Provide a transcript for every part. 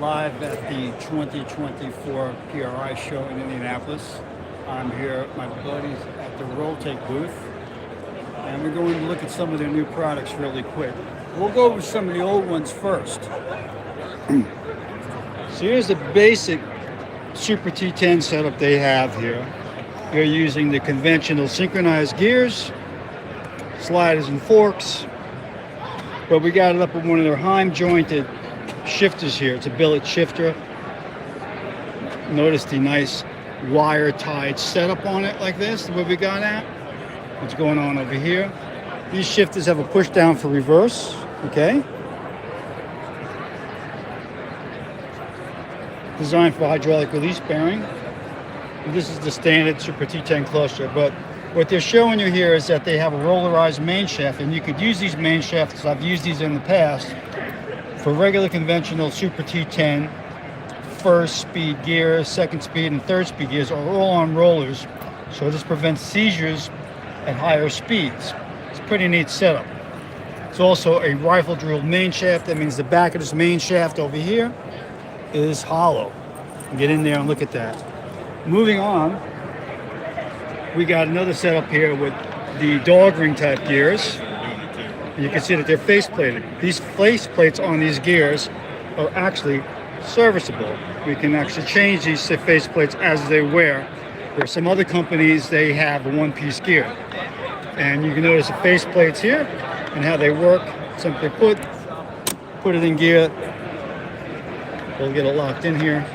live at the 2024 PRI show in Indianapolis. I'm here with my buddies at the Roltek booth, and we're going to look at some of their new products really quick. We'll go over some of the old ones first. So here's the basic Super T10 setup they have here. They're using the conventional synchronized gears, sliders and forks, but we got it up with one of their Heim jointed shifters here. It's a billet shifter. Notice the nice wire tied setup on it like this, the way we got at. What's going on over here? These shifters have a push down for reverse, okay? Designed for hydraulic release bearing. And this is the standard Super T10 cluster, but what they're showing you here is that they have a rollerized main shaft, and you could use these main shafts. I've used these in the past for regular conventional Super T10 first speed gear, second speed, and third speed gears are all on rollers, so this prevents seizures at higher speeds. It's a pretty neat setup. It's also a rifle drilled main shaft. That means the back of this main shaft over here is hollow. Get in there and look at that. Moving on, we got another setup here with the dog ring type gears. You can see that they're face plated. These face plates on these gears are actually serviceable. We can actually change these face plates as they wear. There are some other companies, they have a one-piece gear. And you can notice the face plates here and how they work. Simply put it in gear. We'll get it locked in here.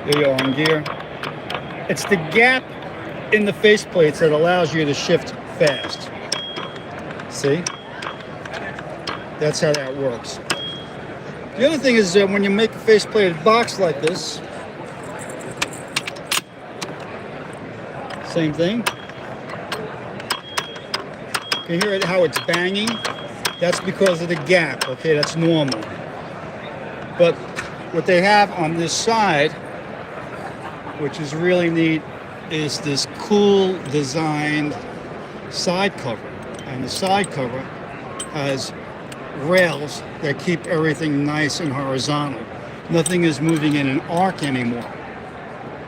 There you are in gear. It's the gap in the face plates that allows you to shift fast. See? That's how that works. The other thing is when you make a face-plated box like this, same thing. You can hear it how it's banging. That's because of the gap. Okay, that's normal. But what they have on this side, which is really neat, is this cool designed side cover. And the side cover has rails that keep everything nice and horizontal. Nothing is moving in an arc anymore.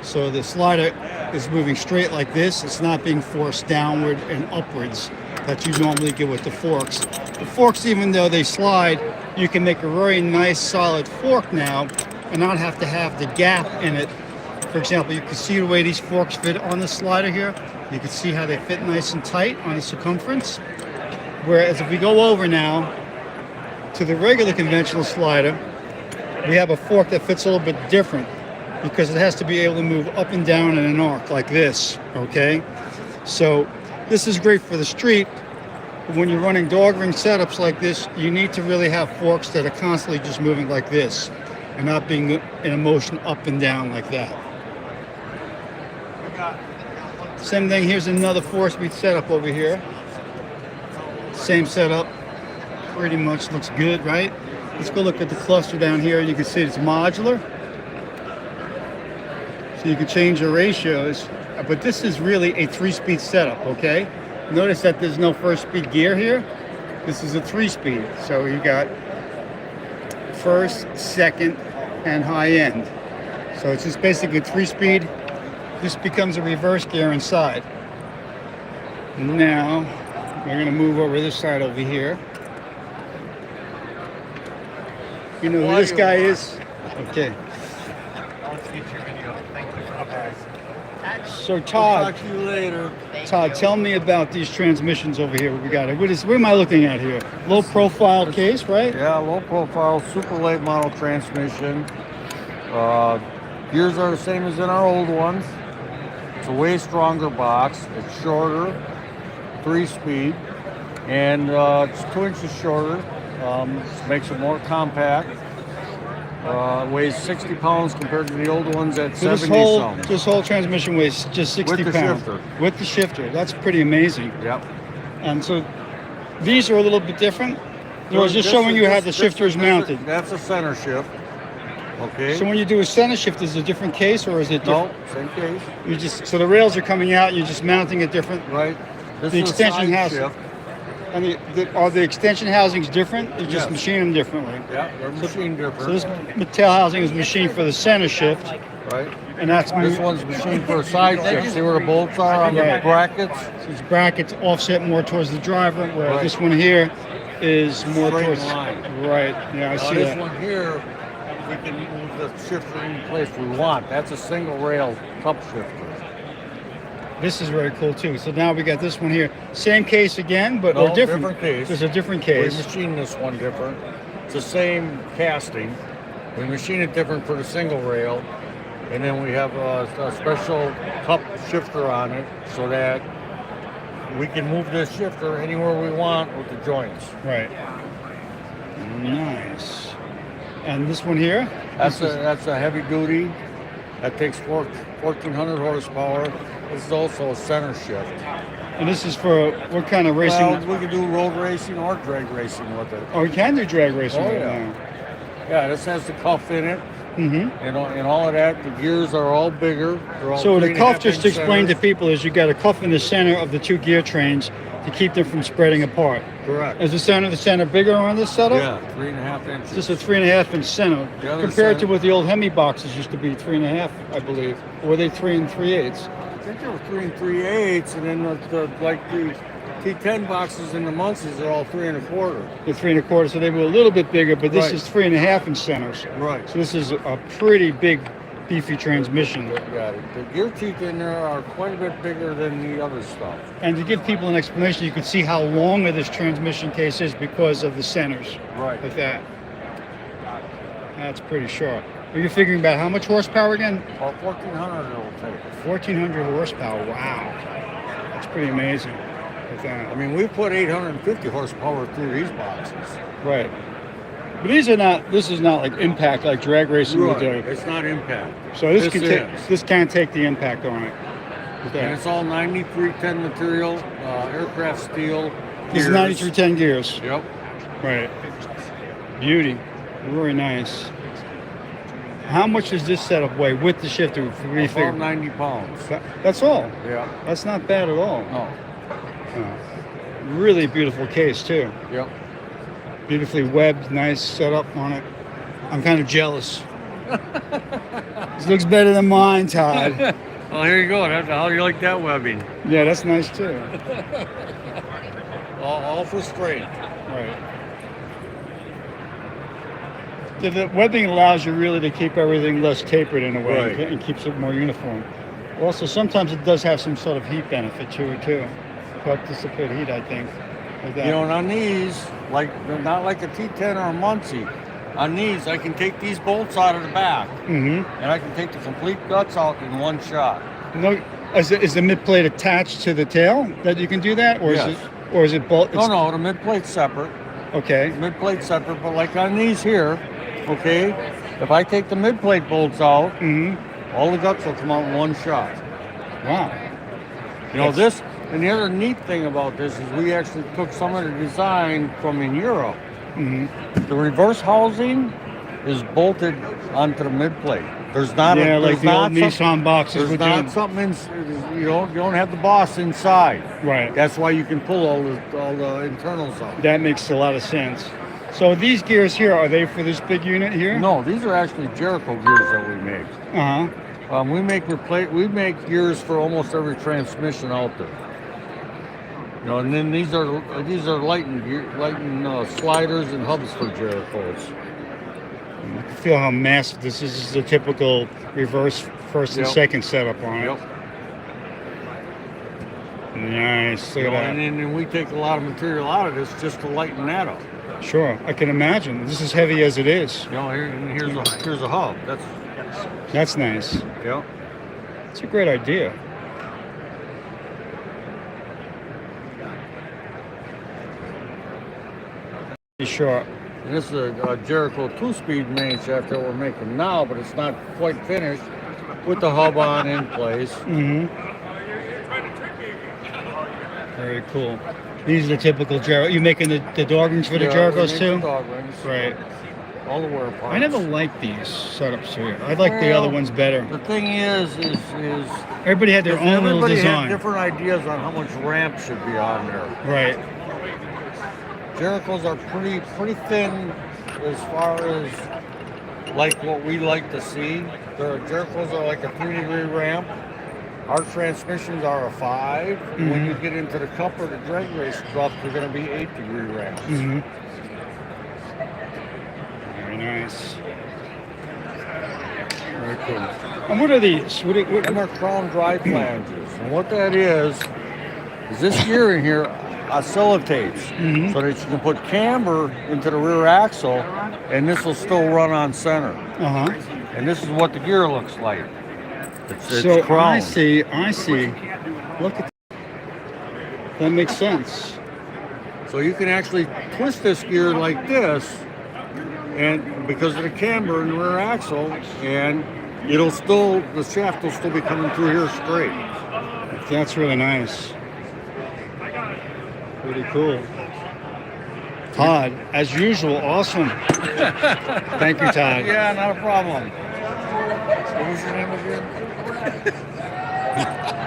So the slider is moving straight like this. It's not being forced downward and upwards that you normally get with the forks. The forks, even though they slide, you can make a very nice solid fork now and not have to have the gap in it. For example, you can see the way these forks fit on the slider here. You can see how they fit nice and tight on the circumference. Whereas if we go over now to the regular conventional slider, we have a fork that fits a little bit different because it has to be able to move up and down in an arc like this, okay? So this is great for the street, but when you're running dog ring setups like this, you need to really have forks that are constantly just moving like this and not being in a motion up and down like that. Same thing, here's another 4-speed setup over here. Same setup, pretty much looks good, right? Let's go look at the cluster down here. You can see it's modular. So you can change your ratios, but this is really a 3-speed setup, okay? Notice that there's no first speed gear here. This is a 3-speed. So you got first, second, and high end. So it's just basically 3-speed. This becomes a reverse gear inside. Now, we're gonna move over this side over here. You know who this guy is? Okay. So Todd, Talk to you later. Todd, tell me about these transmissions over here. What we got? What am I looking at here? Low profile case, right? Yeah, low profile, super late model transmission. Gears are the same as in our old ones. It's a way stronger box. It's shorter, 3-speed, and it's 2 inches shorter. Makes it more compact. Weighs 60 pounds compared to the old ones at 70 some. This whole transmission weighs just 60 With the pounds. shifter. With the shifter. That's pretty amazing. Yep. And so these are a little bit different. I was just showing you how the shifter is mounted. That's a center shift. Okay. So when you do a center shift, is it a different case or is it different? No, same case. So the rails are coming out, you're just mounting it different. Right. This The is extension a side has- shift. And are the extension housings different? You just Yes. machine them differently. Yeah, they're machined different. So this tail housing is machined for the center shift, right? and that's This one's machined for a side shift. See where the bolts are on the Right. brackets? these brackets offset more towards the driver, where Right. this one here is more Straight towards line. right. Yeah, I Now see this that. one here, we can move the shifter any place we want. That's a single rail cup shifter. This is very cool too. So now we got this one here. Same case again, but No, or different. different case. There's a different We case. machine this one different. It's the same casting. We machine it different for the single rail. And then we have a special cup shifter on it so that we can move this shifter anywhere we want with the joints. Right. Nice. And this one here? That's a heavy duty. That takes 1,400 horsepower. This is also a center shift. And this is for what kind of racing? Well, we can do road racing or drag racing with it. Oh, we can do drag racing Oh, right yeah. now. Yeah, this has the cuff in it. Mm-hmm. And all of that. The gears are all bigger. They're all So the 3.5 cuff, just to inch explain to centers. people, is you got a cuff in the center of the two gear trains to keep them from spreading apart. Correct. Is the center bigger on this setup? Yeah, 3.5 inches. Just a 3.5 inch center, The other compared to center- what the old Hemi boxes used to be 3.5, I believe. Or were they 3 3/8? I think they were 3 3/8, and then the T10 boxes in the Muncies are all 3 1/4. The 3 1/4, so they were a little bit bigger, but this Right. is 3.5 inch centers. Right. So this is a pretty big, beefy transmission. Yeah, the gear teeth in there are quite a bit bigger than the other stuff. And to give people an explanation, you can see how long this transmission case is because of the centers. Right. Like that. That's pretty sharp. Are you figuring about how much horsepower again? About 1,400 it'll take. 1,400 horsepower. Wow. That's pretty amazing. Like that. I mean, we put 850 horsepower through these boxes. Right. But these are not. This is not like impact like drag racing would do. It's not impact. So this can take. is. This can't take the impact on it. Like And that. it's all 9310 material, aircraft steel. These gears. 9310 gears. Yep. Right. Beauty. Very nice. How much does this setup weigh with the shifter? If we About figure? 90 pounds. That's all. Yeah. That's not bad at all. No. Really beautiful case too. Yep. Beautifully webbed, nice setup on it. I'm kind of jealous. This looks better than mine, Todd. Well, here you go. How do you like that webbing? Yeah, that's nice too. All for straight. Right. The webbing allows you really to keep everything less tapered in a way, Right. and keeps it more uniform. Also, sometimes it does have some sort of heat benefit to it too. Help dissipate heat, I think. Like that. You know, and on these, not like a T10 or a Muncie, on these I can take these bolts out of the back, Mm-hmm. and I can take the complete guts out in one shot. No, is the mid plate attached to the tail that you can do that, or Yes. is it bolt? No, the mid plate's separate. Okay. Mid plate separate, but like on these here, okay, if I take the mid plate bolts out, Mm-hmm. all the guts will come out in one shot. Wow. You know, this, and the other neat thing about this is we actually took some of the design from in Europe. Mm-hmm. The reverse housing is bolted onto the mid plate. There's not Yeah, a, like there's the old not some- Nissan boxes There's would not do. something in, you don't have the boss inside. Right. That's why you can pull all the internals out. That makes a lot of sense. So these gears here, are they for this big unit here? No, these are actually Jericho gears that we make. Uh-huh. We make gears for almost every transmission out there. You know, and then these are lighting sliders and hubs for Jerichos. You can feel how massive this is. This is a typical reverse first and Yep. second setup on it. Yep. Nice. Look You know, at that. and then we take a lot of material out of this just to lighten that up. Sure, I can imagine. This is heavy as it is. You know, here's a hub. That's nice. Yeah. It's a great idea. Sure. And this is a Jericho 2-speed main shaft that we're making now, but it's not quite finished with the hub on in place. Mm-hmm. Very cool. These are the typical Jericho. You making the dog rings for the Yeah, we Jerichos make too? the dog rings. Right. All the wear parts. I never liked these setups here. I like the other Well, ones better. The thing is Everybody had their own little everybody had design. different ideas on how much ramp should be on there. Right. Jerichos are pretty thin as far as like what we like to see. The Jerichos are like a 3-degree ramp. Our transmissions are a 5. When you get into the Cup or the drag race stuff, they're going to be 8-degree ramps. Very nice. Very cool. And what are these? And they're crown drive flanges. And what that is this gear in here oscillates so that you can put camber into the rear axle and this will still run on center. And this is what the gear looks like. It's So crowned. I see. Look at that. Makes sense. So you can actually twist this gear like this, and because of the camber in the rear axle, and the shaft will still be coming through here straight. That's really nice. Pretty cool. Todd, as usual, awesome. Thank you, Todd. Yeah, not a problem. What was your name again?